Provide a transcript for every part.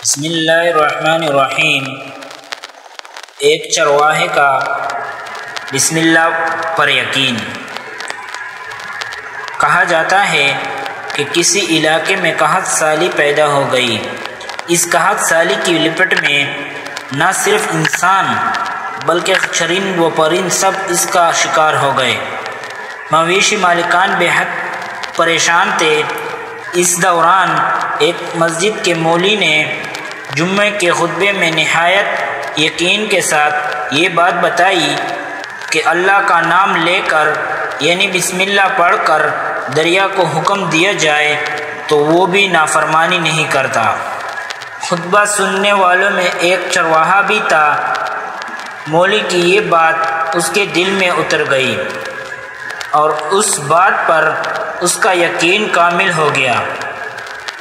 بسم اللہ الرحمن الرحیم۔ ایک چرواہے کا بسم اللہ پر یقین۔ کہا جاتا ہے کہ کسی علاقے میں قحط سالی پیدا ہو گئی۔ اس قحط سالی کی لپٹ میں نہ صرف انسان بلکہ چرند و پرند سب اس کا شکار ہو گئے۔ مویشی مالکان بے حد پریشان تھے۔ اس دوران ایک مسجد کے مولوی نے جمعے کے خطبے میں نہایت یقین کے ساتھ یہ بات بتائی کہ اللہ کا نام لے کر یعنی بسم اللہ پڑھ کر دریا کو حکم دیا جائے تو وہ بھی نافرمانی نہیں کرتا۔ خطبہ سننے والوں میں ایک چرواہا بھی تھا۔ مولوی کی یہ بات اس کے دل میں اتر گئی اور اس بات پر اس کا یقین کامل ہو گیا۔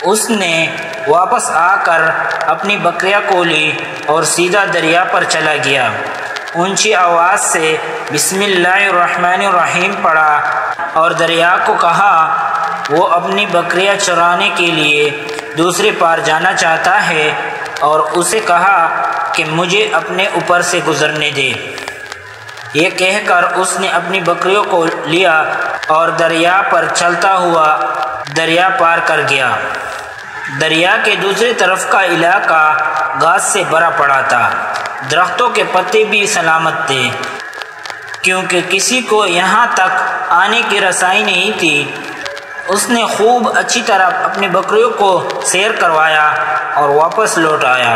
اس نے واپس آ کر اپنی بکریاں کو لی اور سیدھا دریا پر چلا گیا۔ اونچی آواز سے بسم اللہ الرحمن الرحیم پڑھا اور دریا کو کہا وہ اپنی بکریاں چرانے کے لیے دوسرے پار جانا چاہتا ہے اور اسے کہا کہ مجھے اپنے اوپر سے گزرنے دے۔ یہ کہہ کر اس نے اپنی بکریوں کو لیا اور دریا پر چلتا ہوا دریا پار کر گیا۔ دریا کے دوسری طرف کا علاقہ گھاس سے بھرا پڑا تھا۔ درختوں کے پتے بھی سلامت تھے کیونکہ کسی کو یہاں تک آنے کی رسائی نہیں تھی۔ اس نے خوب اچھی طرح اپنی بکریوں کو سیر کروایا اور واپس لوٹ آیا۔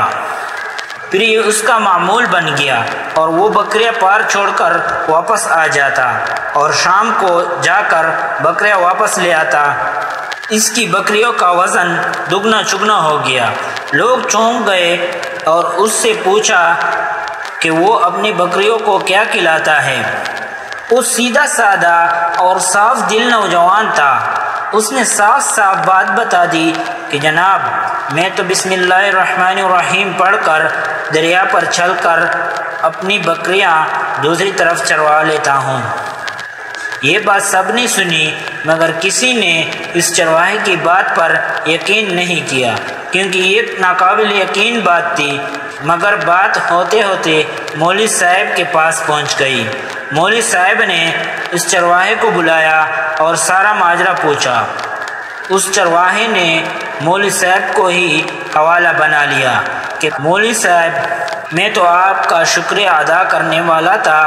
پھر یہ اس کا معمول بن گیا اور وہ بکریاں پار چھوڑ کر واپس آ جاتا اور شام کو جا کر بکریاں واپس لے آتا۔ اس کی بکریوں کا وزن دگنا چگنا ہو گیا۔ لوگ چونک گئے اور اس سے پوچھا کہ وہ اپنی بکریوں کو کیا کھلاتا ہے۔ وہ سیدھا سادہ اور صاف دل نوجوان تھا۔ اس نے صاف صاف بات بتا دی کہ جناب میں تو بسم اللہ الرحمن الرحیم پڑھ کر دریا پر چل کر اپنی بکریاں دوسری طرف چروا لیتا ہوں۔ یہ بات سب نے سنی مگر کسی نے اس چرواہے کی بات پر یقین نہیں کیا کیونکہ یہ ناقابل یقین بات تھی۔ مگر بات ہوتے ہوتے مولوی صاحب کے پاس پہنچ گئی۔ مولوی صاحب نے اس چرواہے کو بلایا اور سارا ماجرا پوچھا۔ اس چرواہے نے مولوی صاحب کو ہی حوالہ بنا لیا کہ مولوی صاحب میں تو آپ کا شکریہ ادا کرنے والا تھا۔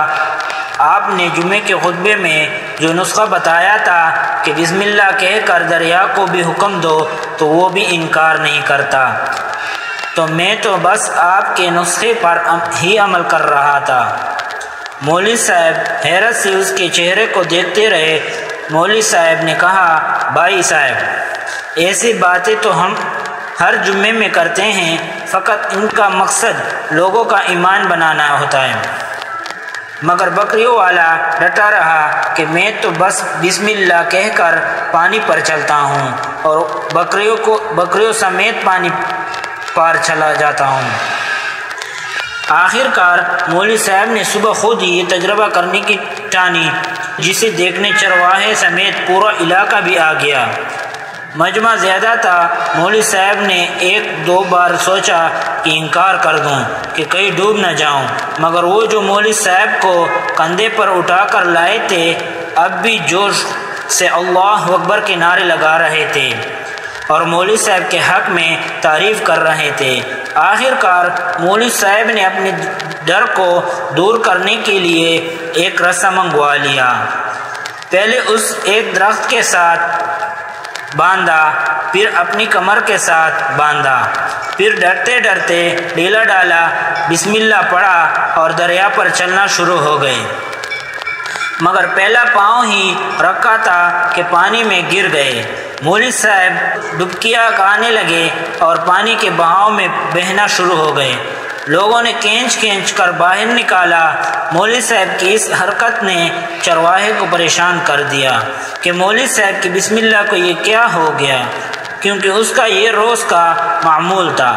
آپ نے جمعے کے خطبے میں جو نسخہ بتایا تھا کہ بسم اللہ کہہ کر دریا کو بھی حکم دو تو وہ بھی انکار نہیں کرتا، تو میں تو بس آپ کے نسخے پر ہی عمل کر رہا تھا۔ مولوی صاحب حیرت سے اس کے چہرے کو دیکھتے رہے۔ مولوی صاحب نے کہا بھائی صاحب ایسی باتیں تو ہم ہر جمعے میں کرتے ہیں، فقط ان کا مقصد لوگوں کا ایمان بنانا ہوتا ہے۔ مگر بکریوں والا ڈٹا رہا کہ میں تو بس بسم اللہ کہہ کر پانی پر چلتا ہوں اور بکریوں سمیت پانی پار چلا جاتا ہوں۔ آخر کار مولوی صاحب نے صبح خود ہی یہ تجربہ کرنے کی ٹھانی، جسے دیکھنے چرواہے سمیت پورا علاقہ بھی آ گیا۔ مجمع زیادہ تھا۔ مولوی صاحب نے ایک دو بار سوچا کہ انکار کر دوں کہ کہیں ڈوب نہ جاؤں، مگر وہ جو مولوی صاحب کو کندھے پر اٹھا کر لائے تھے اب بھی جوش سے اللہ اکبر کے نعرے لگا رہے تھے اور مولوی صاحب کے حق میں تعریف کر رہے تھے۔ آخر کار مولوی صاحب نے اپنے ڈر کو دور کرنے کے لیے ایک رسا منگوا لیا۔ پہلے اس ایک درخت کے ساتھ باندھا، پھر اپنی کمر کے ساتھ باندھا، پھر ڈرتے ڈرتے ڈیلا ڈالا، بسم اللہ پڑھا اور دریا پر چلنا شروع ہو گئے۔ مگر پہلا پاؤں ہی رکھا تھا کہ پانی میں گر گئے۔ مولوی صاحب ڈبکیاں لگانے لگے اور پانی کے بہاؤ میں بہنا شروع ہو گئے۔ لوگوں نے کھینچ کر باہر نکالا۔ مولوی صاحب کی اس حرکت نے چرواہے کو پریشان کر دیا کہ مولوی صاحب کی بسم اللہ کو یہ کیا ہو گیا، کیونکہ اس کا یہ روز کا معمول تھا۔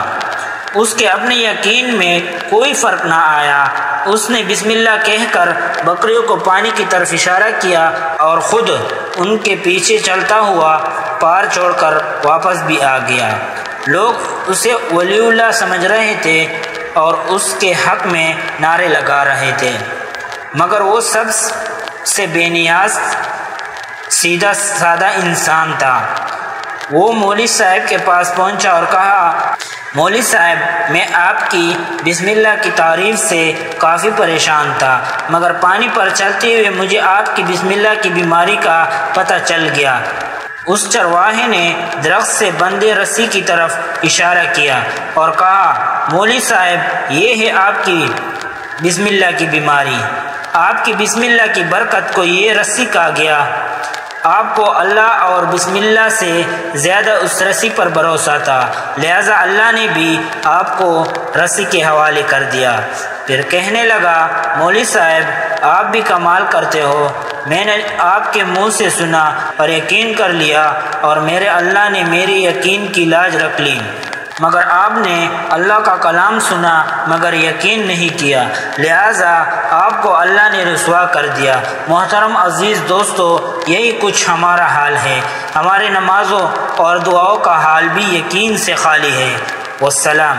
اس کے اپنے یقین میں کوئی فرق نہ آیا۔ اس نے بسم اللہ کہہ کر بکریوں کو پانی کی طرف اشارہ کیا اور خود ان کے پیچھے چلتا ہوا پار چھوڑ کر واپس بھی آ گیا۔ لوگ اسے ولی اللہ سمجھ رہے تھے اور اس کے حق میں نعرے لگا رہے تھے، مگر وہ سب سے بے نیاز سیدھا سادہ انسان تھا۔ وہ مولوی صاحب کے پاس پہنچا اور کہا، مولوی صاحب، میں آپ کی بسم اللہ کی تعریف سے کافی پریشان تھا، مگر پانی پر چلتے ہوئے مجھے آپ کی بسم اللہ کی بیماری کا پتہ چل گیا۔ اس چرواہے نے درخت سے بندھے رسی کی طرف اشارہ کیا اور کہا، مولوی صاحب، یہ ہے آپ کی بسم اللہ کی بیماری۔ آپ کی بسم اللہ کی برکت کو یہ رسی کہا گیا۔ آپ کو اللہ اور بسم اللہ سے زیادہ اس رسی پر بھروسہ تھا، لہذا اللہ نے بھی آپ کو رسی کے حوالے کر دیا۔ پھر کہنے لگا، مولوی صاحب، آپ بھی کمال کرتے ہو۔ میں نے آپ کے منہ سے سنا اور یقین کر لیا، اور میرے اللہ نے میری یقین کی لاج رکھ لی، مگر آپ نے اللہ کا کلام سنا مگر یقین نہیں کیا، لہذا آپ کو اللہ نے رسوا کر دیا۔ محترم عزیز دوستو، یہی کچھ ہمارا حال ہے۔ ہمارے نمازوں اور دعاؤں کا حال بھی یقین سے خالی ہے۔ والسلام۔